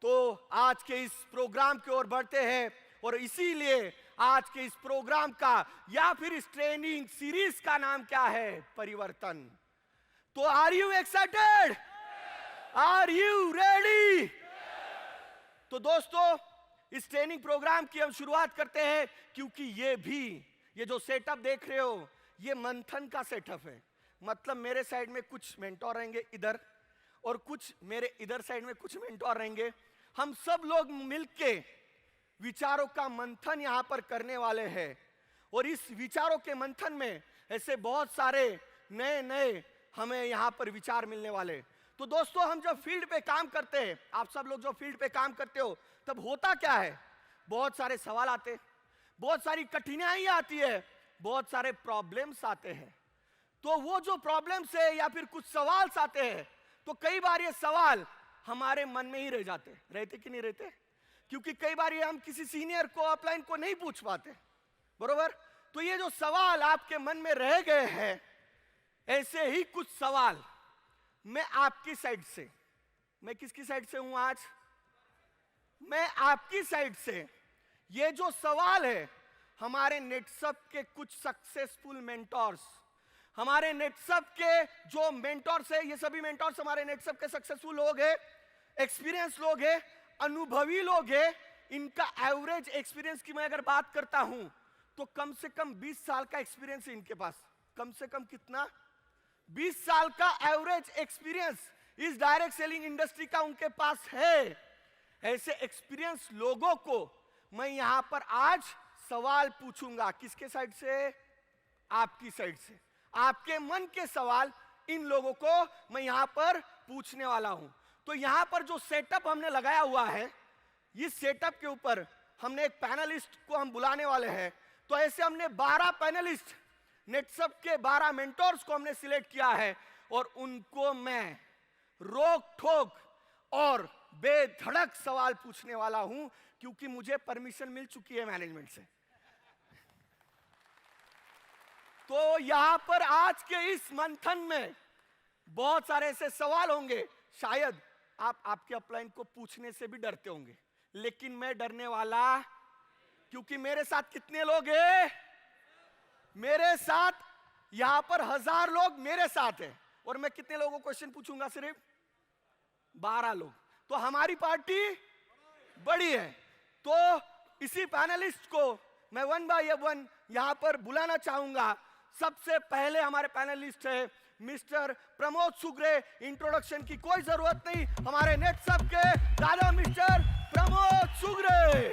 तो आज के इस प्रोग्राम की ओर बढ़ते हैं और इसीलिए आज के इस प्रोग्राम का या फिर इस ट्रेनिंग सीरीज का नाम क्या है? परिवर्तन। तो are you excited? Are you ready? तो दोस्तों, इस ट्रेनिंग प्रोग्राम की हम शुरुआत करते हैं क्योंकि ये जो सेटअप देख रहे हो ये मंथन का सेटअप है। मतलब मेरे साइड में कुछ मेंटोर रहेंगे इधर और कुछ मेरे इधर साइड में कुछ मेंटोर रहेंगे। हम सब लोग मिलके विचारों का मंथन यहां पर करने वाले हैं और इस विचारों के मंथन में ऐसे बहुत सारे नए हमें यहां पर विचार मिलने वाले। तो दोस्तों, हम जब फील्ड पे काम करते हैं, आप सब लोग जो फील्ड पे काम करते हो, तब होता क्या है? बहुत सारे सवाल आते, बहुत सारी कठिनाई आती है, बहुत सारे प्रॉब्लम्स आते हैं। तो वो जो प्रॉब्लम्स है या फिर कुछ सवाल आते हैं, तो कई बार ये सवाल हमारे मन में ही रह जाते। रहते कि नहीं रहते? क्योंकि कई बार ये हम किसी सीनियर को अपलाइन को नहीं पूछ पाते, बरोबर? तो ये जो सवाल आपके मन में रह गए हैं, ऐसे ही कुछ सवाल मैं आपकी साइड से, मैं किसकी साइड से हूं आज? मैं आपकी साइड से। ये जो सवाल है, हमारे नेटसप के कुछ सक्सेसफुल मेंटोर्स, हमारे नेटसप के जो मेंटोर्स है, ये सभी मेंटोर्स हमारे नेटसप के सक्सेसफुल लोग हैं, एक्सपीरियंस लोग हैं, अनुभवी लोग हैं। इनका एवरेज एक्सपीरियंस की मैं अगर बात करता हूं तो कम से कम 20 साल का एक्सपीरियंस है इनके पास। कम से कम कितना? 20 साल का एवरेज एक्सपीरियंस इस डायरेक्ट सेलिंग इंडस्ट्री का उनके पास है। ऐसे एक्सपीरियंस लोगों को मैं यहां पर आज सवाल पूछूंगा। किसके साइड से? आपकी साइड से। आपके मन के सवाल इन लोगों को मैं यहां पर पूछने वाला हूं। तो यहां पर जो सेटअप हमने लगाया हुआ है, इस सेटअप के ऊपर हमने एक पैनलिस्ट को हम बुलाने वाले हैं। तो ऐसे हमने 12 पैनलिस्ट, नेटसप के 12 मेंटोर्स को हमने सिलेक्ट किया है और उनको मैं रोक ठोक और बेधड़क सवाल पूछने वाला हूं क्योंकि मुझे परमिशन मिल चुकी है मैनेजमेंट से। तो यहां पर आज के इस मंथन में बहुत सारे ऐसे सवाल होंगे, शायद आप आपके अपलाइन को पूछने से भी डरते होंगे, लेकिन मैं डरने वाला, क्योंकि मेरे साथ कितने लोग हैं? मेरे साथ यहां पर 1000 लोग मेरे साथ हैं और मैं कितने लोगों को क्वेश्चन पूछूंगा? सिर्फ 12 लोग। तो हमारी पार्टी बड़ी है। तो इसी पैनलिस्ट को मैं वन बाय वन यहां पर बुलाना चाहूंगा। सबसे पहले हमारे पैनलिस्ट है मिस्टर प्रमोद सुगरे। इंट्रोडक्शन की कोई जरूरत नहीं, हमारे नेटसप के दादा मिस्टर प्रमोद सुगरे।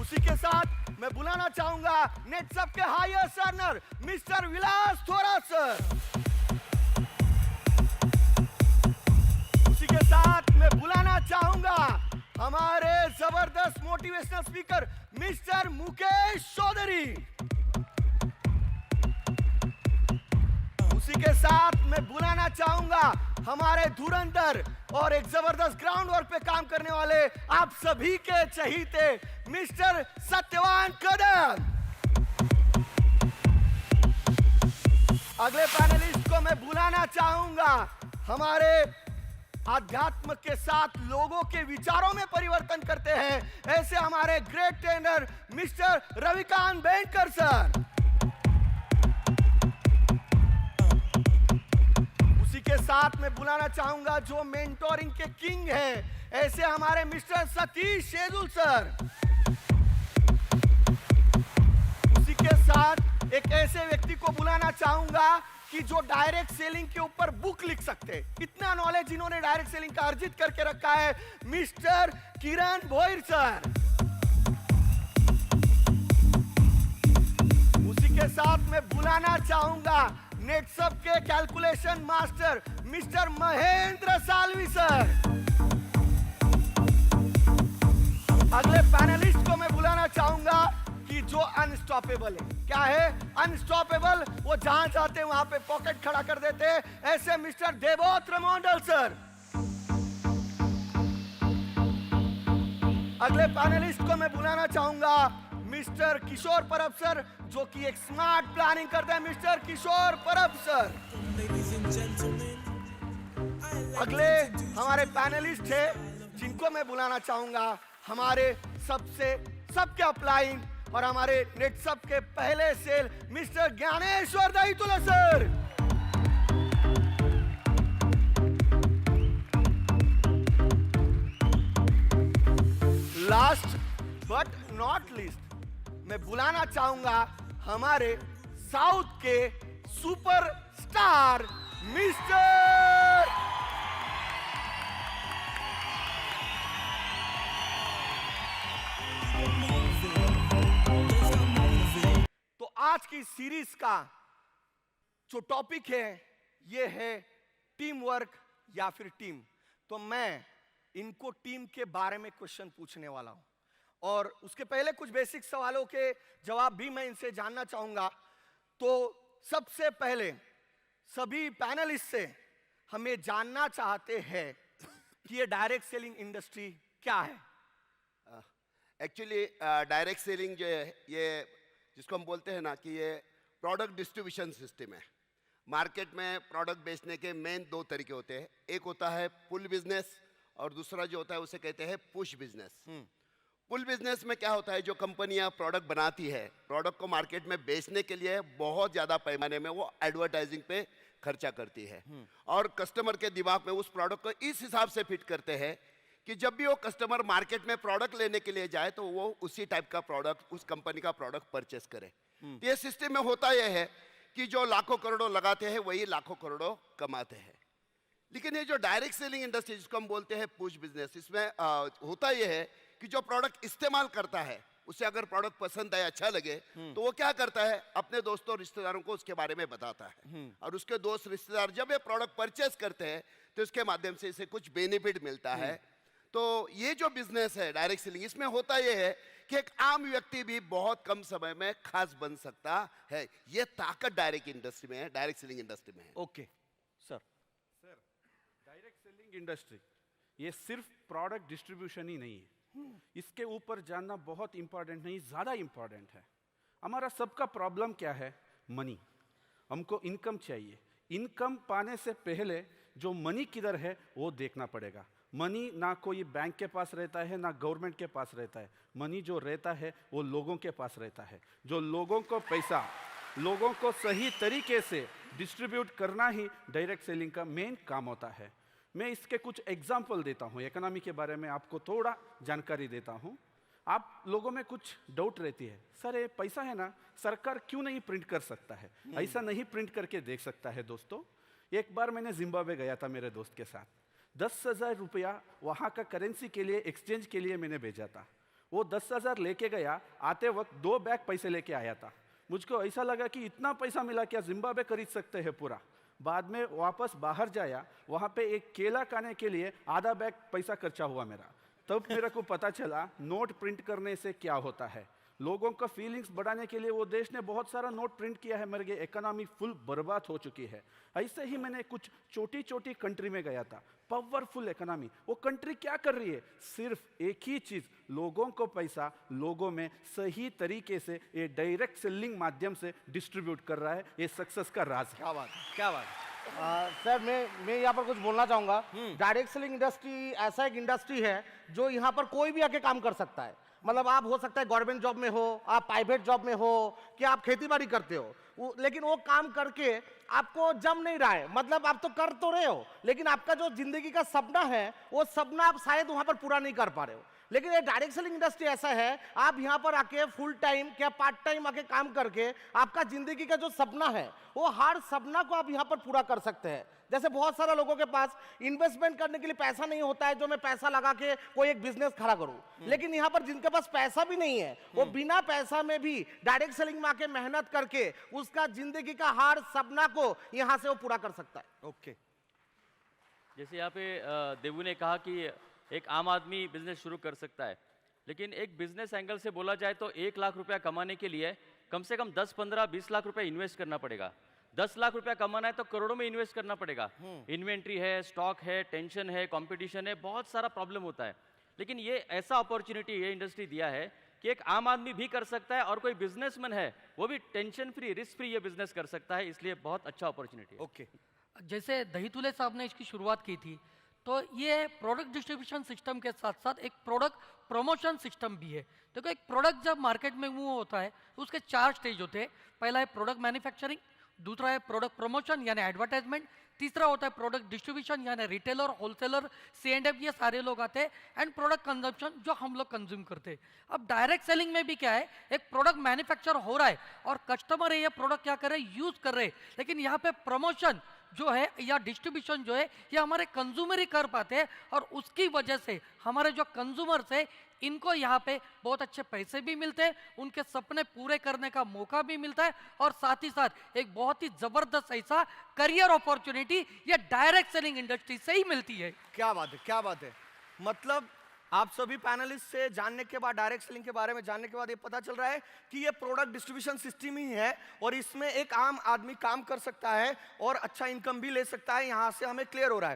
उसी के साथ मैं बुलाना चाहूंगा नेटसप के हाईएस्ट अर्नर मिस्टर विलास थोरा सर। उसी के साथ मैं बुलाना चाहूंगा हमारे जबरदस्त motivational speaker mister Mukesh Chaudhary. उसी के साथ मैं बुलाना चाहूंगा हमारे धुरंधर और एक जबरदस्त ग्राउंड वर्क पे काम करने वाले आप सभी के चहीते मिस्टर सत्यवान कदम। अगले पैनलिस्ट को मैं बुलाना चाहूंगा हमारे आध्यात्म के साथ लोगों के विचारों में परिवर्तन करते हैं, ऐसे हमारे great trainer mister Ravikant banker sir. उसी के साथ मैं बुलाना चाहूंगा जो मेंटोरिंग के किंग हैं, ऐसे हमारे मिस्टर सतीश शेदुल सर। उसी के साथ एक ऐसे व्यक्ति को बुलाना चाहूंगा कि जो डायरेक्ट सेलिंग के ऊपर बुक लिख सकते हैं, इतना नॉलेज इन्होंने डायरेक्ट सेलिंग का अर्जित करके रखा है, मिस्टर किरण भोईर सर। उसी के साथ मैं बुलाना चाहूंगा नेटसप के calculation master mister Mahendra Salvi sir. अगले पैनलिस्ट को मैं बुलाना चाहूंगा कि जो अनस्टॉपेबल है। क्या है अनस्टॉपेबल? वो जहां चाहते हैं वहां पे पॉकेट खड़ा कर देते हैं, ऐसे मिस्टर देवोत्र मंडल सर। अगले पैनलिस्ट को मैं बुलाना चाहूंगा मिस्टर किशोर परब सर, जो कि एक स्मार्ट प्लानिंग करते हैं, मिस्टर किशोर परब सर। अगले हमारे पैनलिस्ट है जिनको मैं बुलाना चाहूंगा, हमारे सबके अपलाइन और हमारे नेटसप के पहले सेल मिस्टर ज्ञानेश्वर दहीतुला sir. Last but not least मैं बुलाना चाहूंगा हमारे साउथ के सुपर स्टार मिस्टर तो आज की सीरीज का जो टॉपिक है ये है टीम वर्क या फिर टीम। तो मैं इनको टीम के बारे में क्वेश्चन पूछने वाला हूं और उसके पहले कुछ बेसिक सवालों के जवाब भी मैं इनसे जानना चाहूंगा। तो सबसे पहले सभी पैनलिस्ट से हमें जानना चाहते हैं कि ये डायरेक्ट सेलिंग इंडस्ट्री क्या है। एक्चुअली डायरेक्ट सेलिंग जो है ये जिसको हम बोलते हैं ना कि ये प्रोडक्ट डिस्ट्रीब्यूशन सिस्टम है। मार्केट में प्रोडक्ट बेचने के मेन दो तरीके होते हैं, एक होता है पुल बिजनेस और दूसरा जो होता है उसे कहते हैं पुश बिजनेस। पुल बिजनेस में क्या होता है, जो कंपनियां प्रोडक्ट बनाती है, प्रोडक्ट को मार्केट में बेचने के लिए बहुत ज़्यादा पैमाने में वो एडवर्टाइजिंग पे खर्चा करती है और कस्टमर के दिमाग में उस प्रोडक्ट को इस हिसाब से फिट करते हैं कि जब भी वो कस्टमर मार्केट में प्रोडक्ट लेने के लिए जाए तो वो उसी टाइप का प्रोडक्ट, उस कंपनी का प्रोडक्ट परचेस करे। तो ये सिस्टम में होता यह है कि जो लाखों करोड़ों लगाते हैं वही लाखों करोड़ों कमाते हैं। लेकिन ये जो डायरेक्ट सेलिंग इंडस्ट्री जिसको हम बोलते हैं पुश बिजनेस, इसमें होता यह है कि जो प्रोडक्ट इस्तेमाल करता है उसे अगर प्रोडक्ट पसंद आए, अच्छा लगे, तो वो क्या करता है, अपने दोस्तों रिश्तेदारों को उसके बारे में बताता है और उसके दोस्त रिश्तेदार जब ये प्रोडक्ट परचेस करते हैं तो इसके माध्यम से इसे कुछ बेनिफिट मिलता है। तो ये जो बिजनेस है डायरेक्ट सेलिंग, इसमें होता ये है कि एक आम व्यक्ति भी बहुत कम समय में खास बन सकता है। ये ताकत डायरेक्ट इंडस्ट्री में है, डायरेक्ट सेलिंग इंडस्ट्री में है। Okay sir. Direct selling industry ये सिर्फ प्रोडक्ट डिस्ट्रीब्यूशन ही नहीं है, इसके ऊपर जानना बहुत इंपॉर्टेंट नहीं, ज़्यादा इंपॉर्टेंट है। हमारा सबका प्रॉब्लम क्या है, मनी। हमको इनकम चाहिए। इनकम पाने से पहले जो मनी किधर है वो देखना पड़ेगा। मनी ना कोई बैंक के पास रहता है ना गवर्नमेंट के पास रहता है। मनी जो रहता है वो लोगों के पास रहता है। जो लोगों को पैसा, लोगों को सही तरीके से डिस्ट्रीब्यूट करना ही डायरेक्ट सेलिंग का मेन काम होता है। मैं इसके कुछ एग्जाम्पल देता हूँ, इकोनॉमी के बारे में आपको थोड़ा जानकारी देता हूँ। आप लोगों में कुछ डाउट रहती है, सर ये पैसा है ना, सरकार क्यों नहीं प्रिंट कर सकता है? ऐसा नहीं प्रिंट करके देख सकता है दोस्तों। एक बार मैंने जिम्बाब्वे गया था मेरे दोस्त के साथ, 10,000 रुपया वहाँ का करेंसी के लिए, एक्सचेंज के लिए मैंने भेजा था। वो 10,000 लेके गया, आते वक्त 2 बैग पैसे लेके आया था। मुझको ऐसा लगा कि इतना पैसा मिला, क्या जिम्बाब्वे खरीद सकते हैं पूरा? बाद में वापस बाहर जाया, वहाँ पे एक केला खाने के लिए आधा बैग पैसा खर्चा हुआ मेरा। तब मेरे को पता चला नोट प्रिंट करने से क्या होता है। लोगों का फीलिंग्स बढ़ाने के लिए वो देश ने बहुत सारा नोट प्रिंट किया है, मेरे इकोनॉमी फुल बर्बाद हो चुकी है। ऐसे ही मैंने कुछ छोटी छोटी कंट्री में गया था, पावरफुल इकोनॉमी। वो कंट्री क्या कर रही है? सिर्फ एक ही चीज, लोगों को पैसा लोगों में सही तरीके से ये डायरेक्ट सेलिंग माध्यम से डिस्ट्रीब्यूट कर रहा है। ये सक्सेस का राज है। क्या बात है, क्या बात है। सर मैं यहाँ पर कुछ बोलना चाहूँगा। डायरेक्ट सेलिंग इंडस्ट्री ऐसा एक इंडस्ट्री है जो यहाँ पर कोई भी आके काम कर सकता है। मतलब आप हो सकता है गवर्नमेंट जॉब में हो, आप प्राइवेट जॉब में हो, कि आप खेती बाड़ी करते हो, लेकिन वो काम करके आपको जम नहीं रहा है। मतलब आप तो कर तो रहे हो, लेकिन आपका जो जिंदगी का सपना है वो सपना आप शायद वहाँ पर पूरा नहीं कर पा रहे हो। लेकिन ये डायरेक्ट सेलिंग इंडस्ट्री ऐसा है, आप यहाँ पर आके फुल टाइम क्या पार्ट टाइम आके काम करके आपका जिंदगी का जो सपना है वो हर सपना को आप यहाँ पर पूरा कर सकते हैं। जैसे बहुत सारे लोगों के पास इन्वेस्टमेंट करने के लिए पैसा नहीं होता है, जो मैं पैसा लगा के कोई एक बिजनेस खड़ा करूं। लेकिन यहाँ पर जिनके पास पैसा भी नहीं है, वो बिना पैसा में भी डायरेक्ट सेलिंग में आके मेहनत करके उसका जिंदगी का हर सपना को यहाँ से वो पूरा कर सकता है। ओके। जैसे यहाँ पे देवू ने कहा कि एक आम आदमी बिजनेस शुरू कर सकता है, लेकिन एक बिजनेस एंगल से बोला जाए तो 1 लाख रुपया कमाने के लिए कम से कम 10, 15, 20 लाख रुपया इन्वेस्ट करना पड़ेगा। 10 लाख रुपया कमाना है तो करोड़ों में इन्वेस्ट करना पड़ेगा। इन्वेंट्री है, स्टॉक है, टेंशन है, कंपटीशन है, बहुत सारा प्रॉब्लम होता है। लेकिन ये ऐसा अपॉर्चुनिटी ये इंडस्ट्री दिया है कि एक आम आदमी भी कर सकता है और कोई बिजनेसमैन है वो भी टेंशन फ्री, रिस्क फ्री ये बिजनेस कर सकता है। इसलिए बहुत अच्छा अपॉर्चुनिटी है। ओके। जैसे दहीतुले साहब ने इसकी शुरुआत की थी, तो ये प्रोडक्ट डिस्ट्रीब्यूशन सिस्टम के साथ साथ एक प्रोडक्ट प्रमोशन सिस्टम भी है। देखो, एक प्रोडक्ट जब मार्केट में मूव होता है तो उसके 4 स्टेज होते हैं। पहला है प्रोडक्ट मैन्युफैक्चरिंग, दूसरा है प्रोडक्ट प्रमोशन यानी एडवर्टाइजमेंट, तीसरा होता है प्रोडक्ट डिस्ट्रीब्यूशन यानी रिटेलर, होलसेलर, C&F, ये सारे लोग आते हैं, एंड प्रोडक्ट कंजम्पशन जो हम लोग कंज्यूम करते हैं। अब डायरेक्ट सेलिंग में भी क्या है, एक प्रोडक्ट मैन्युफैक्चर हो रहा है और कस्टमर है ये प्रोडक्ट क्या कर रहे हैं, यूज कर रहे हैं, लेकिन यहाँ पे प्रमोशन जो है या डिस्ट्रीब्यूशन जो है ये हमारे कंज्यूमर ही कर पाते हैं, और उसकी वजह से हमारे जो कंज्यूमर्स है इनको यहाँ पे बहुत अच्छे पैसे भी मिलते हैं, उनके सपने पूरे करने का मौका भी मिलता है, और साथ ही साथ एक बहुत ही जबरदस्त ऐसा करियर अपॉर्चुनिटी ये डायरेक्ट सेलिंग इंडस्ट्री से ही मिलती है। क्या बात है, क्या बात है। मतलब आप सभी पैनलिस्ट से जानने के बाद, डायरेक्ट सेलिंग के बारे में जानने के बाद ये पता चल रहा है कि ये प्रोडक्ट डिस्ट्रीब्यूशन सिस्टम ही है और इसमें एक आम आदमी काम कर सकता है और अच्छा इनकम भी ले सकता है, यहां से हमें क्लियर हो रहा है।